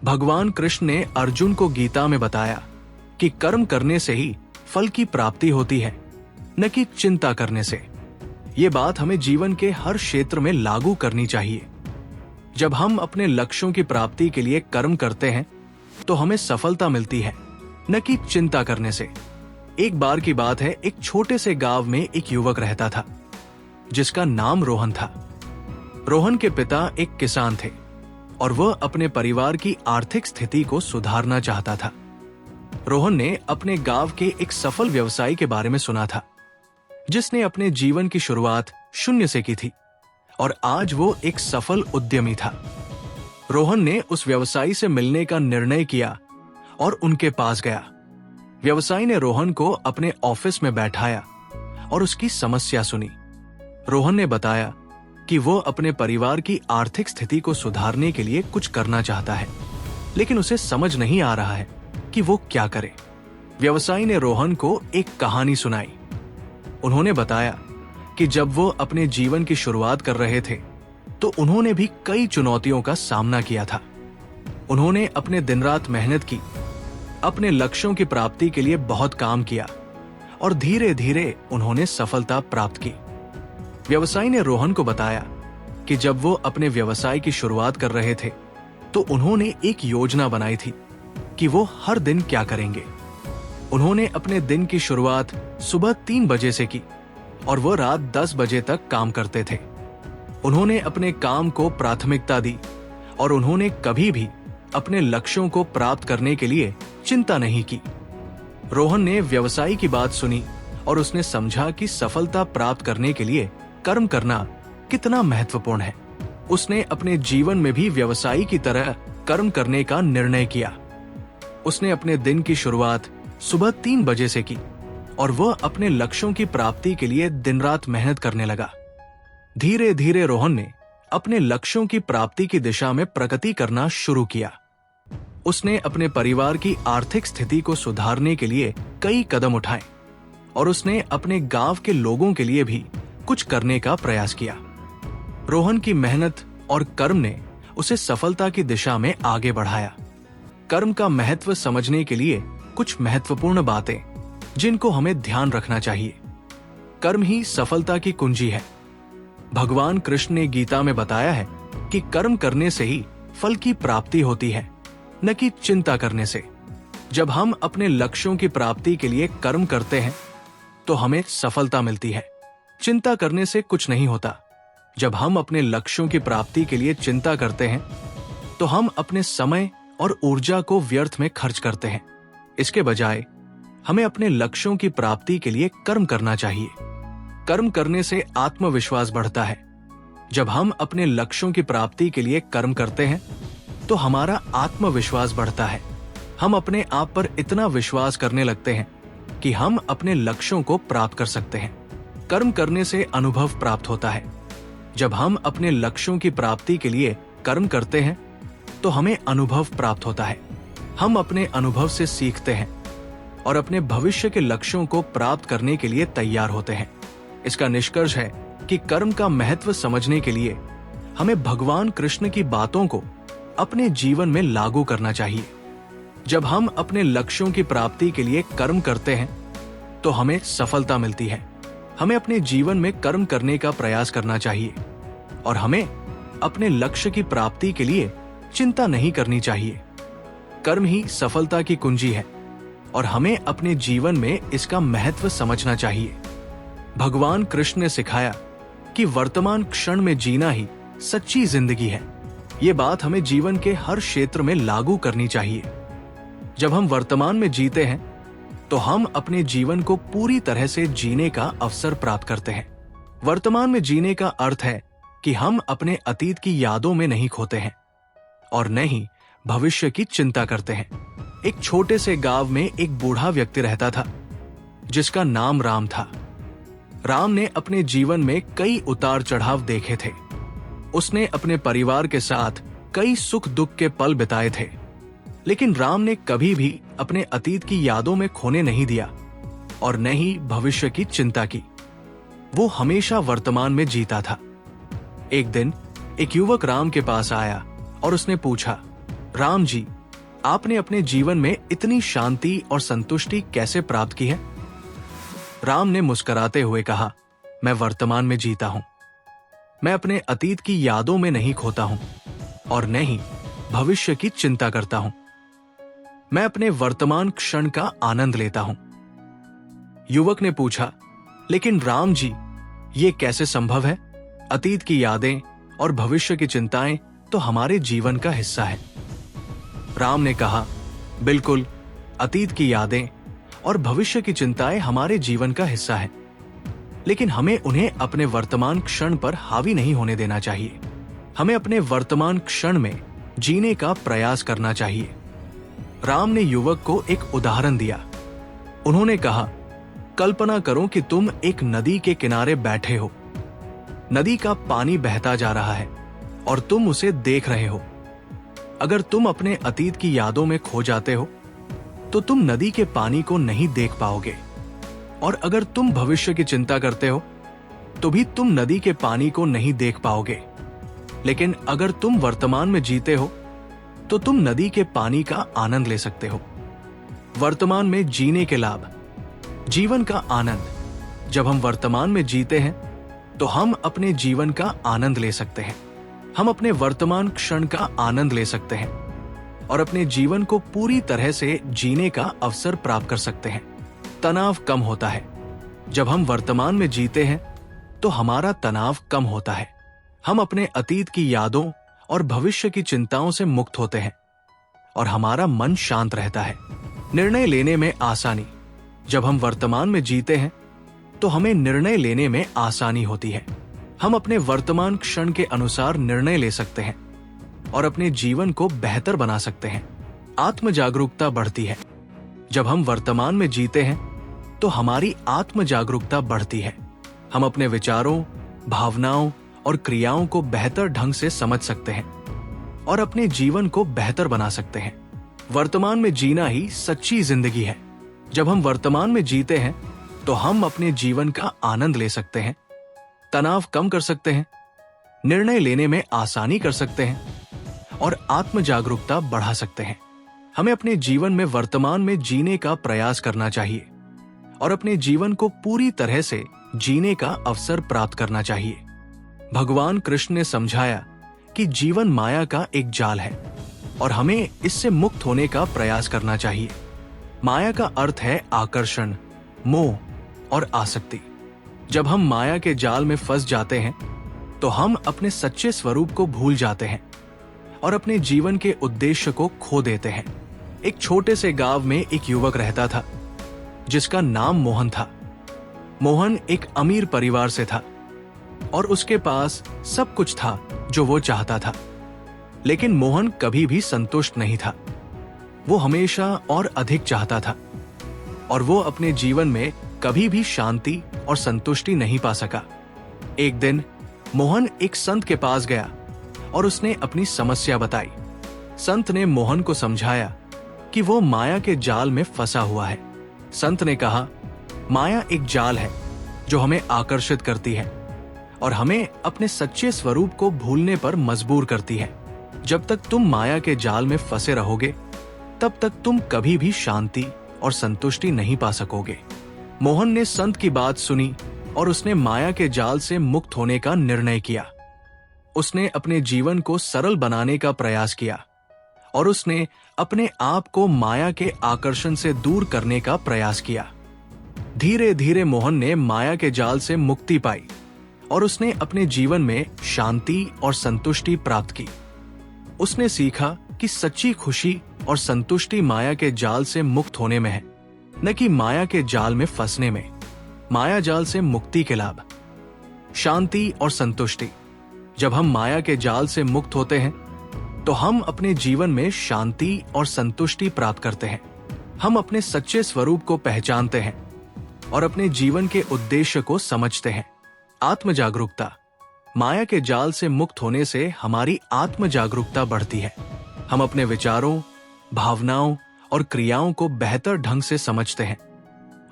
भगवान कृष्ण ने अर्जुन को गीता में बताया कि कर्म करने से ही फल की प्राप्ति होती है, न कि चिंता करने से। ये बात हमें जीवन के हर क्षेत्र में लागू करनी चाहिए। जब हम अपने लक्ष्यों की प्राप्ति के लिए कर्म करते हैं तो हमें सफलता मिलती है, न कि चिंता करने से। एक बार की बात है, एक छोटे से गांव में एक युवक रहता था जिसका नाम रोहन था। रोहन के पिता एक किसान थे और वह अपने परिवार की आर्थिक स्थिति को सुधारना चाहता था। रोहन ने अपने गांव के एक सफल व्यवसायी के बारे में सुना था जिसने अपने जीवन की शुरुआत शून्य से की थी और आज वो एक सफल उद्यमी था। रोहन ने उस व्यवसायी से मिलने का निर्णय किया और उनके पास गया। व्यवसायी ने रोहन को अपने ऑफिस में बैठाया और उसकी समस्या सुनी। रोहन ने बताया कि वो अपने परिवार की आर्थिक स्थिति को सुधारने के लिए कुछ करना चाहता है, लेकिन उसे समझ नहीं आ रहा है कि वो क्या करे। व्यवसायी ने रोहन को एक कहानी सुनाई। उन्होंने बताया कि जब वो अपने जीवन की शुरुआत कर रहे थे तो उन्होंने भी कई चुनौतियों का सामना किया था। उन्होंने अपने दिन रात मेहनत की, अपने लक्ष्यों की प्राप्ति के लिए बहुत काम किया और धीरे धीरे उन्होंने सफलता प्राप्त की। व्यवसायी ने रोहन को बताया कि जब वो अपने व्यवसाय की शुरुआत कर रहे थे तो उन्होंने एक योजना बनाई थी कि वो हर दिन क्या करेंगे। उन्होंने अपने दिन की शुरुआत सुबह 3 बजे से की और वो रात 10 बजे तक काम करते थे। उन्होंने अपने काम को प्राथमिकता दी और उन्होंने कभी भी अपने लक्ष्यों को प्राप्त करने के लिए चिंता नहीं की। रोहन ने व्यवसायी की बात सुनी और उसने समझा कि सफलता प्राप्त करने के लिए कर्म करना कितना महत्वपूर्ण है। उसने अपने जीवन में भी व्यवसायी की तरह कर्म करने का निर्णय किया। उसने अपने दिन की शुरुआत सुबह 3 बजे से की और वह अपने लक्ष्यों की प्राप्ति के लिए दिन रात मेहनत करने लगा। धीरे धीरे रोहन ने अपने लक्ष्यों की प्राप्ति की दिशा में प्रगति करना शुरू किया। उसने अपने परिवार की आर्थिक स्थिति को सुधारने के लिए कई कदम उठाए और उसने अपने गांव के लोगों के लिए भी कुछ करने का प्रयास किया। रोहन की मेहनत और कर्म ने उसे सफलता की दिशा में आगे बढ़ाया। कर्म का महत्व समझने के लिए कुछ महत्वपूर्ण बातें जिनको हमें ध्यान रखना चाहिए। कर्म ही सफलता की कुंजी है। भगवान कृष्ण ने गीता में बताया है कि कर्म करने से ही फल की प्राप्ति होती है, न कि चिंता करने से। जब हम अपने लक्ष्यों की प्राप्ति के लिए कर्म करते हैं तो हमें सफलता मिलती है। चिंता करने से कुछ नहीं होता। जब हम अपने लक्ष्यों की प्राप्ति के लिए चिंता करते हैं तो हम अपने समय और ऊर्जा को व्यर्थ में खर्च करते हैं। इसके बजाय हमें अपने लक्ष्यों की प्राप्ति के लिए कर्म करना चाहिए। कर्म करने से आत्मविश्वास बढ़ता है। जब हम अपने लक्ष्यों की प्राप्ति के लिए कर्म करते हैं तो हमारा आत्मविश्वास बढ़ता है। हम अपने आप पर इतना विश्वास करने लगते हैं कि हम अपने लक्ष्यों को प्राप्त कर सकते हैं। कर्म करने से अनुभव प्राप्त होता है। जब हम अपने लक्ष्यों की प्राप्ति के लिए कर्म करते हैं तो हमें अनुभव प्राप्त होता है। हम अपने अनुभव से सीखते हैं और अपने भविष्य के लक्ष्यों को प्राप्त करने के लिए तैयार होते हैं। इसका निष्कर्ष है कि कर्म का महत्व समझने के लिए हमें भगवान कृष्ण की बातों को अपने जीवन में लागू करना चाहिए। जब हम अपने लक्ष्यों की प्राप्ति के लिए कर्म करते हैं तो हमें सफलता मिलती है। हमें अपने जीवन में कर्म करने का प्रयास करना चाहिए और हमें अपने लक्ष्य की प्राप्ति के लिए चिंता नहीं करनी चाहिए। कर्म ही सफलता की कुंजी है और हमें अपने जीवन में इसका महत्व समझना चाहिए। भगवान कृष्ण ने सिखाया कि वर्तमान क्षण में जीना ही सच्ची जिंदगी है। ये बात हमें जीवन के हर क्षेत्र में लागू करनी चाहिए। जब हम वर्तमान में जीते हैं तो हम अपने जीवन को पूरी तरह से जीने का अवसर प्राप्त करते हैं। वर्तमान में जीने का अर्थ है कि हम अपने अतीत की यादों में नहीं खोते हैं और न ही भविष्य की चिंता करते हैं। एक छोटे से गांव में एक बूढ़ा व्यक्ति रहता था जिसका नाम राम था। राम ने अपने जीवन में कई उतार चढ़ाव देखे थे। उसने अपने परिवार के साथ कई सुख दुख के पल बिताए थे, लेकिन राम ने कभी भी अपने अतीत की यादों में खोने नहीं दिया और न ही भविष्य की चिंता की। वो हमेशा वर्तमान में जीता था। एक दिन एक युवक राम के पास आया और उसने पूछा, राम जी, आपने अपने जीवन में इतनी शांति और संतुष्टि कैसे प्राप्त की है? राम ने मुस्कुराते हुए कहा, मैं वर्तमान में जीता हूं। मैं अपने अतीत की यादों में नहीं खोता हूं और न ही भविष्य की चिंता करता हूं। मैं अपने वर्तमान क्षण का आनंद लेता हूं। युवक ने पूछा, लेकिन राम जी, ये कैसे संभव है? अतीत की यादें और भविष्य की चिंताएं तो हमारे जीवन का हिस्सा है। राम ने कहा, बिल्कुल, अतीत की यादें और भविष्य की चिंताएं हमारे जीवन का हिस्सा है, लेकिन हमें उन्हें अपने वर्तमान क्षण पर हावी नहीं होने देना चाहिए। हमें अपने वर्तमान क्षण में जीने का प्रयास करना चाहिए। राम ने युवक को एक उदाहरण दिया। उन्होंने कहा, कल्पना करो कि तुम एक नदी के किनारे बैठे हो। नदी का पानी बहता जा रहा है और तुम उसे देख रहे हो। अगर तुम अपने अतीत की यादों में खो जाते हो तो तुम नदी के पानी को नहीं देख पाओगे, और अगर तुम भविष्य की चिंता करते हो तो भी तुम नदी के पानी को नहीं देख पाओगे। लेकिन अगर तुम वर्तमान में जीते हो तो तुम नदी के पानी का आनंद ले सकते हो। वर्तमान में जीने के लाभ, जीवन का आनंद। जब हम वर्तमान में जीते हैं तो हम अपने जीवन का आनंद ले सकते हैं। हम अपने वर्तमान क्षण का आनंद ले सकते हैं और अपने जीवन को पूरी तरह से जीने का अवसर प्राप्त कर सकते हैं। तनाव कम होता है। जब हम वर्तमान में जीते हैं तो हमारा तनाव कम होता है। हम अपने अतीत की यादों और भविष्य की चिंताओं से मुक्त होते हैं और हमारा मन शांत रहता है। निर्णय लेने में आसानी। जब हम वर्तमान में जीते हैं तो हमें निर्णय लेने में आसानी होती है। हम अपने वर्तमान क्षण के अनुसार निर्णय ले सकते हैं और अपने जीवन को बेहतर बना सकते हैं। आत्म जागरूकता बढ़ती है। जब हम वर्तमान में जीते हैं तो हमारी आत्म जागरूकता बढ़ती है। हम अपने विचारों, भावनाओं और क्रियाओं को बेहतर ढंग से समझ सकते हैं और अपने जीवन को बेहतर बना सकते हैं। वर्तमान में जीना ही सच्ची जिंदगी है। जब हम वर्तमान में जीते हैं तो हम अपने जीवन का आनंद ले सकते हैं, तनाव कम कर सकते हैं, निर्णय लेने में आसानी कर सकते हैं और आत्म जागरूकता बढ़ा सकते हैं। हमें अपने जीवन में वर्तमान में जीने का प्रयास करना चाहिए और अपने जीवन को पूरी तरह से जीने का अवसर प्राप्त करना चाहिए। भगवान कृष्ण ने समझाया कि जीवन माया का एक जाल है और हमें इससे मुक्त होने का प्रयास करना चाहिए। माया का अर्थ है आकर्षण, मोह और आसक्ति। जब हम माया के जाल में फंस जाते हैं तो हम अपने सच्चे स्वरूप को भूल जाते हैं और अपने जीवन के उद्देश्य को खो देते हैं। एक छोटे से गांव में एक युवक रहता था जिसका नाम मोहन था। मोहन एक अमीर परिवार से था और उसके पास सब कुछ था जो वो चाहता था, लेकिन मोहन कभी भी संतुष्ट नहीं था। वो हमेशा और अधिक चाहता था और वो अपने जीवन में कभी भी शांति और संतुष्टि नहीं पा सका। एक दिन मोहन एक संत के पास गया और उसने अपनी समस्या बताई। संत ने मोहन को समझाया कि वो माया के जाल में फंसा हुआ है। संत ने कहा, माया एक जाल है जो हमें आकर्षित करती है और हमें अपने सच्चे स्वरूप को भूलने पर मजबूर करती है। जब तक तुम माया के जाल में फंसे रहोगे तब तक तुम कभी भी शांति और संतुष्टि नहीं पा सकोगे। मोहन ने संत की बात सुनी और उसने माया के जाल से मुक्त होने का निर्णय किया। उसने अपने जीवन को सरल बनाने का प्रयास किया और उसने अपने आप को माया के आकर्षण से दूर करने का प्रयास किया। धीरे धीरे मोहन ने माया के जाल से मुक्ति पाई और उसने अपने जीवन में शांति और संतुष्टि प्राप्त की। उसने सीखा कि सच्ची खुशी और संतुष्टि माया के जाल से मुक्त होने में है, न कि माया के जाल में फंसने में। माया जाल से मुक्ति के लाभ, शांति और संतुष्टि। जब हम माया के जाल से मुक्त होते हैं तो हम अपने जीवन में शांति और संतुष्टि प्राप्त करते हैं। हम अपने सच्चे स्वरूप को पहचानते हैं और अपने जीवन के उद्देश्य को समझते हैं। आत्म जागरूकता। माया के जाल से मुक्त होने से हमारी आत्म जागरूकता बढ़ती है। हम अपने विचारों, भावनाओं और क्रियाओं को बेहतर ढंग से समझते हैं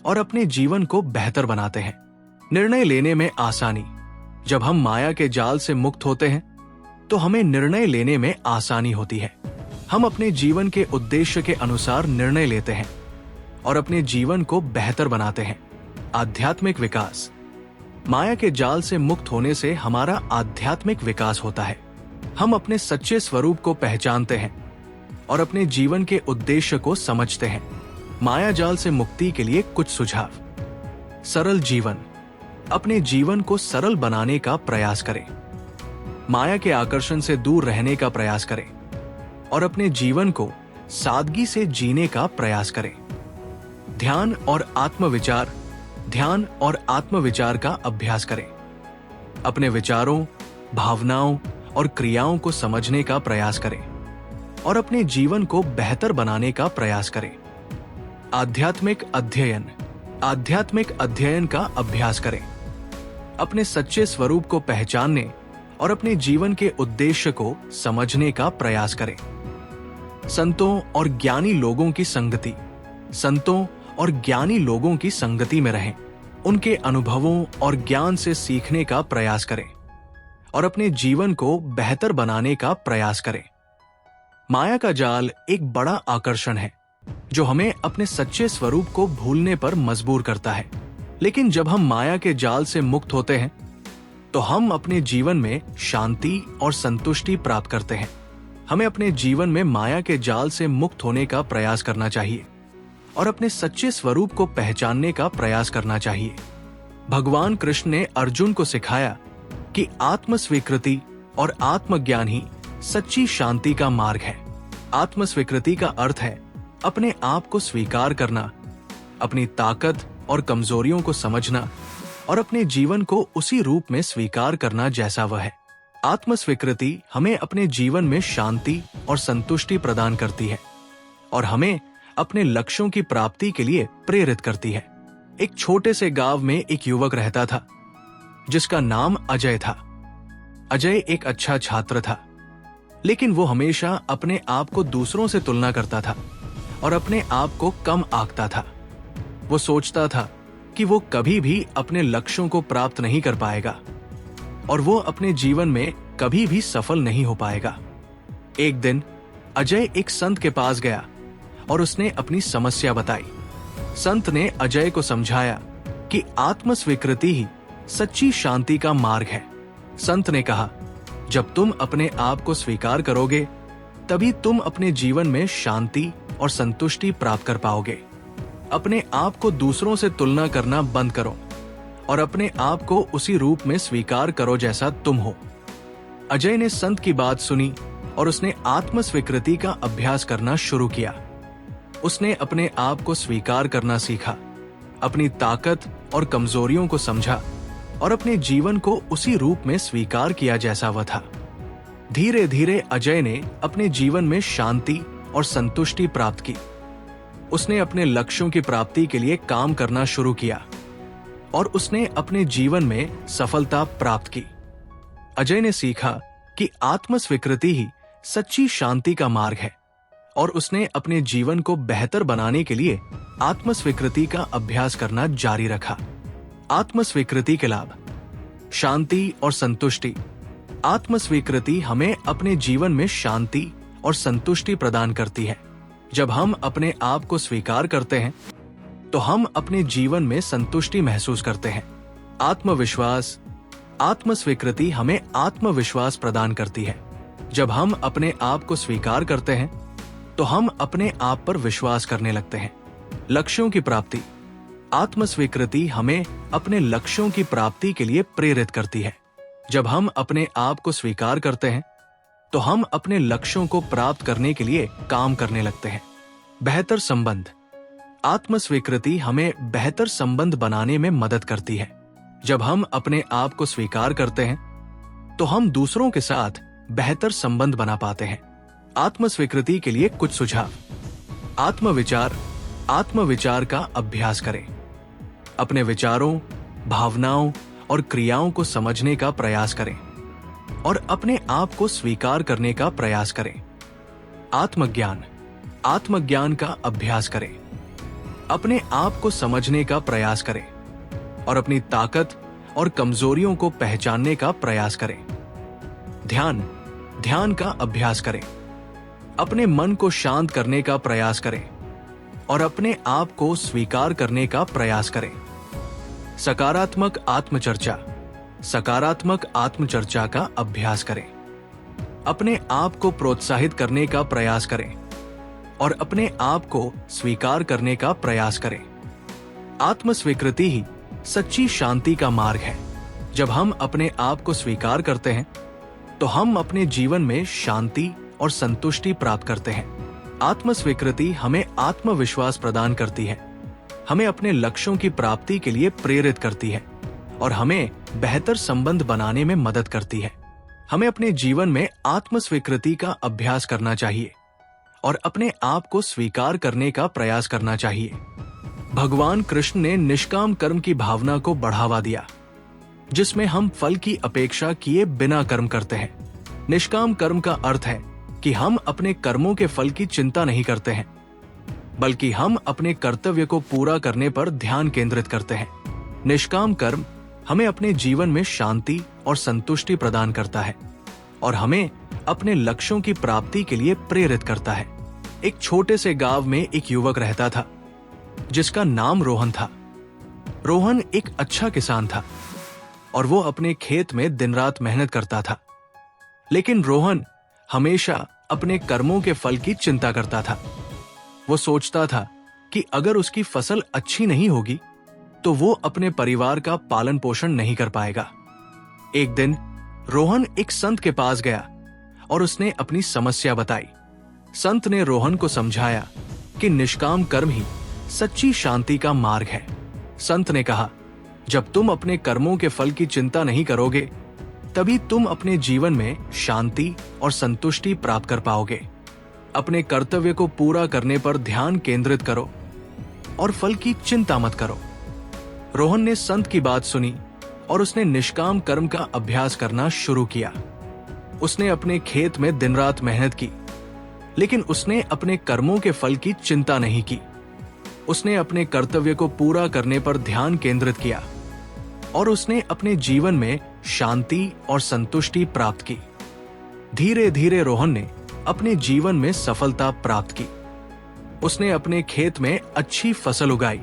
और अपने जीवन को बेहतर बनाते हैं। निर्णय लेने में आसानी। जब हम माया के जाल से मुक्त होते हैं तो हमें निर्णय लेने में आसानी होती है। हम अपने जीवन के उद्देश्य के अनुसार निर्णय लेते हैं और अपने जीवन को बेहतर बनाते हैं। आध्यात्मिक विकास। माया के जाल से मुक्त होने से हमारा आध्यात्मिक विकास होता है। हम अपने सच्चे स्वरूप को पहचानते हैं और अपने जीवन के उद्देश्य को समझते हैं। माया जाल से मुक्ति के लिए कुछ सुझाव। सरल जीवन। अपने जीवन को सरल बनाने का प्रयास करें। माया के आकर्षण से दूर रहने का प्रयास करें और अपने जीवन को सादगी से जीने का प्रयास करें। ध्यान और आत्मविचार। ध्यान और आत्मविचार का अभ्यास करें। अपने विचारों, भावनाओं और क्रियाओं को समझने का प्रयास करें और अपने जीवन को बेहतर बनाने का प्रयास करें। आध्यात्मिक अध्ययन। आध्यात्मिक अध्ययन का अभ्यास करें। अपने सच्चे स्वरूप को पहचानने और अपने जीवन के उद्देश्य को समझने का प्रयास करें। संतों और ज्ञानी लोगों की संगति। संतों और ज्ञानी लोगों की संगति में रहें। उनके अनुभवों और ज्ञान से सीखने का प्रयास करें और अपने जीवन को बेहतर बनाने का प्रयास करें। माया का जाल एक बड़ा आकर्षण है जो हमें अपने सच्चे स्वरूप को भूलने पर मजबूर करता है। लेकिन जब हम माया के जाल से मुक्त होते हैं तो हम अपने जीवन में शांति और संतुष्टि प्राप्त करते हैं। हमें अपने जीवन में माया के जाल से मुक्त होने का प्रयास करना चाहिए और अपने सच्चे स्वरूप को पहचानने का प्रयास करना चाहिए। भगवान कृष्ण ने अर्जुन को सिखाया कि आत्म स्वीकृति और आत्मज्ञान ही सच्ची शांति का मार्ग है। आत्म स्वीकृति का अर्थ है अपने आप को स्वीकार करना, अपनी ताकत और कमजोरियों को समझना और अपने जीवन को उसी रूप में स्वीकार करना जैसा वह है। आत्म स्वीकृति हमें अपने जीवन में शांति और संतुष्टि प्रदान करती है और हमें अपने लक्ष्यों की प्राप्ति के लिए प्रेरित करती है। एक छोटे से गांव में एक युवक रहता था जिसका नाम अजय था। अजय एक अच्छा छात्र था, लेकिन वो हमेशा अपने आप को दूसरों से तुलना करता था और अपने आप को कम आंकता था। वो सोचता था कि वो कभी भी अपने लक्ष्यों को प्राप्त नहीं कर पाएगा और वो अपने जीवन में कभी भी सफल नहीं हो पाएगा। एक दिन अजय एक संत के पास गया और उसने अपनी समस्या बताई। संत ने अजय को समझाया कि आत्म स्वीकृति ही सच्ची शांति का मार्ग है। संत ने कहा, जब तुम अपने आप को स्वीकार करोगे तभी तुम अपने जीवन में शांति और संतुष्टि प्राप्त कर पाओगे। अपने आप को दूसरों से तुलना करना बंद करो और अपने आप को उसी रूप में स्वीकार करो जैसा तुम हो। अजय ने संत की बात सुनी और उसने आत्म स्वीकृति का अभ्यास करना शुरू किया। उसने अपने आप को स्वीकार करना सीखा, अपनी ताकत और कमजोरियों को समझा और अपने जीवन को उसी रूप में स्वीकार किया जैसा वह था। धीरे धीरे अजय ने अपने जीवन में शांति और संतुष्टि प्राप्त की। उसने अपने लक्ष्यों की प्राप्ति के लिए काम करना शुरू किया और उसने अपने जीवन में सफलता प्राप्त की। अजय ने सीखा कि आत्म स्वीकृति ही सच्ची शांति का मार्ग है और उसने अपने जीवन को बेहतर बनाने के लिए आत्म स्वीकृति का अभ्यास करना जारी रखा। आत्म स्वीकृति के लाभ। शांति और संतुष्टि। आत्म स्वीकृति हमें अपने जीवन में शांति और संतुष्टि प्रदान करती है। जब हम अपने आप को स्वीकार करते हैं तो हम अपने जीवन में संतुष्टि महसूस करते हैं। आत्मविश्वास। आत्म स्वीकृति हमें आत्मविश्वास प्रदान करती है। जब हम अपने आप को स्वीकार करते हैं तो हम अपने आप पर विश्वास करने लगते हैं। लक्ष्यों की प्राप्ति। आत्म स्वीकृति हमें अपने लक्ष्यों की प्राप्ति के लिए प्रेरित करती है। जब हम अपने आप को स्वीकार करते हैं तो हम अपने लक्ष्यों को प्राप्त करने के लिए काम करने लगते हैं। बेहतर संबंध। आत्म स्वीकृति हमें बेहतर संबंध बनाने में मदद करती है। जब हम अपने आप को स्वीकार करते हैं तो हम दूसरों के साथ बेहतर संबंध बना पाते हैं। आत्म स्वीकृति के लिए कुछ सुझाव। आत्मविचार। आत्मविचार का अभ्यास करें। अपने विचारों, भावनाओं और क्रियाओं को समझने का प्रयास करें और अपने आप को स्वीकार करने का प्रयास करें। आत्मज्ञान। आत्मज्ञान का अभ्यास करें। अपने आप को समझने का प्रयास करें और अपनी ताकत और कमजोरियों को पहचानने का प्रयास करें। ध्यान। ध्यान का अभ्यास करें। अपने मन को शांत करने का प्रयास करें और अपने आप को स्वीकार करने का प्रयास करें। सकारात्मक आत्मचर्चा। सकारात्मक आत्मचर्चा का अभ्यास करें। अपने आप को प्रोत्साहित करने का प्रयास करें और अपने आप को स्वीकार करने का प्रयास करें। आत्म स्वीकृति ही सच्ची शांति का मार्ग है। जब हम अपने आप को स्वीकार करते हैं तो हम अपने जीवन में शांति और संतुष्टि प्राप्त करते हैं। आत्म स्वीकृति हमें आत्मविश्वास प्रदान करती है, हमें अपने लक्ष्यों की प्राप्ति के लिए प्रेरित करती है और हमें बेहतर संबंध बनाने में मदद करती है। हमें अपने जीवन में आत्म स्वीकृति का अभ्यास करना चाहिए और अपने आप को स्वीकार करने का प्रयास करना चाहिए। भगवान कृष्ण ने निष्काम कर्म की भावना को बढ़ावा दिया, जिसमें हम फल की अपेक्षा किए बिना कर्म करते हैं। निष्काम कर्म का अर्थ है कि हम अपने कर्मों के फल की चिंता नहीं करते हैं, बल्कि हम अपने कर्तव्य को पूरा करने पर ध्यान केंद्रित करते हैं। निष्काम कर्म हमें अपने जीवन में शांति और संतुष्टि प्रदान करता है और हमें अपने लक्ष्यों की प्राप्ति के लिए प्रेरित करता है। एक छोटे से गांव में एक युवक रहता था जिसका नाम रोहन था। रोहन एक अच्छा किसान था और वो अपने खेत में दिन रात मेहनत करता था। लेकिन रोहन हमेशा अपने कर्मों के फल की चिंता करता था। वो सोचता था कि अगर उसकी फसल अच्छी नहीं होगी तो वो अपने परिवार का पालन पोषण नहीं कर पाएगा। एक दिन रोहन एक संत के पास गया और उसने अपनी समस्या बताई। संत ने रोहन को समझाया कि निष्काम कर्म ही सच्ची शांति का मार्ग है। संत ने कहा, जब तुम अपने कर्मों के फल की चिंता नहीं करोगे तभी तुम अपने जीवन में शांति और संतुष्टि प्राप्त कर पाओगे। अपने कर्तव्य को पूरा करने पर ध्यान केंद्रित करो और फल की चिंता मत करो। रोहन ने संत की बात सुनी और उसने निष्काम कर्म का अभ्यास करना शुरू किया। उसने अपने खेत में दिन रात मेहनत की, लेकिन उसने अपने कर्मों के फल की चिंता नहीं की। उसने अपने कर्तव्य को पूरा करने पर ध्यान केंद्रित किया और उसने अपने जीवन में शांति और संतुष्टि प्राप्त की। धीरे धीरे रोहन ने अपने जीवन में सफलता प्राप्त की। उसने अपने खेत में अच्छी फसल उगाई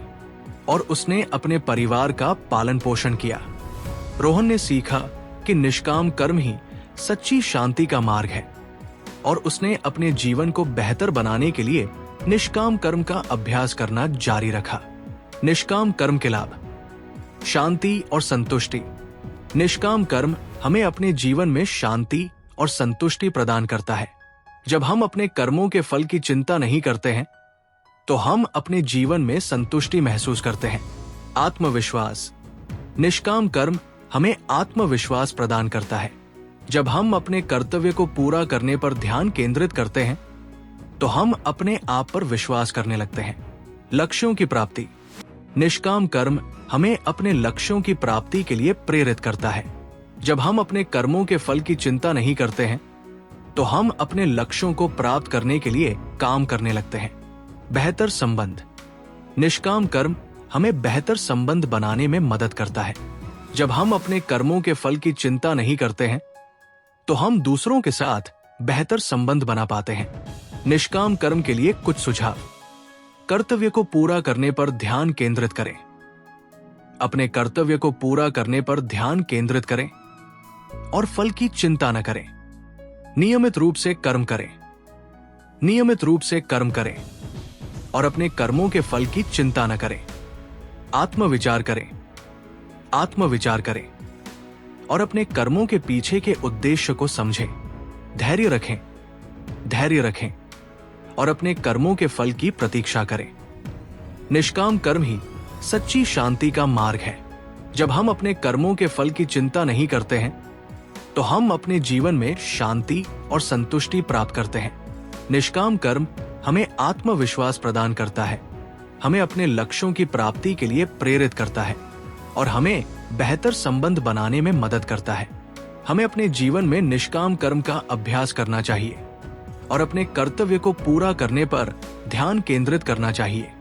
और उसने अपने परिवार का पालन पोषण किया। रोहन ने सीखा कि निष्काम कर्म ही सच्ची शांति का मार्ग है और उसने अपने जीवन को बेहतर बनाने के लिए निष्काम कर्म का अभ्यास करना जारी रखा। निष्काम कर्म के लाभ। शांति और संतुष्टि। निष्काम कर्म हमें अपने जीवन में शांति और संतुष्टि प्रदान करता है। जब हम अपने कर्मों के फल की चिंता नहीं करते हैं तो हम अपने जीवन में संतुष्टि महसूस करते हैं। आत्मविश्वास। निष्काम कर्म हमें आत्मविश्वास प्रदान करता है। जब हम अपने कर्तव्य को पूरा करने पर ध्यान केंद्रित करते हैं तो हम अपने आप पर विश्वास करने लगते हैं। लक्ष्यों की प्राप्ति। निष्काम कर्म हमें अपने लक्ष्यों की प्राप्ति के लिए प्रेरित करता है। जब हम अपने कर्मों के फल की चिंता नहीं करते हैं तो हम अपने लक्ष्यों को प्राप्त करने के लिए काम करने लगते हैं। बेहतर संबंध। निष्काम कर्म हमें बेहतर संबंध बनाने में मदद करता है। जब हम अपने कर्मों के फल की चिंता नहीं करते हैं तो हम दूसरों के साथ बेहतर संबंध बना पाते हैं। निष्काम कर्म के लिए कुछ सुझाव। कर्तव्य को पूरा करने पर ध्यान केंद्रित करें। अपने कर्तव्य को पूरा करने पर ध्यान केंद्रित करें और फल की चिंता न करें। नियमित रूप से कर्म करें। नियमित रूप से कर्म करें और अपने कर्मों के फल की चिंता न करें। आत्मविचार करें। आत्मविचार करें और अपने कर्मों के पीछे के उद्देश्य को समझें। धैर्य रखें। धैर्य रखें और अपने कर्मों के फल की प्रतीक्षा करें। निष्काम कर्म ही सच्ची शांति का मार्ग है। जब हम अपने कर्मों के फल की चिंता नहीं करते हैं तो हम अपने जीवन में शांति और संतुष्टि प्राप्त करते हैं। निष्काम कर्म हमें आत्मविश्वास प्रदान करता है, हमें अपने लक्ष्यों की प्राप्ति के लिए प्रेरित करता है और हमें बेहतर संबंध बनाने में मदद करता है। हमें अपने जीवन में निष्काम कर्म का अभ्यास करना चाहिए और अपने कर्तव्य को पूरा करने पर ध्यान केंद्रित करना चाहिए।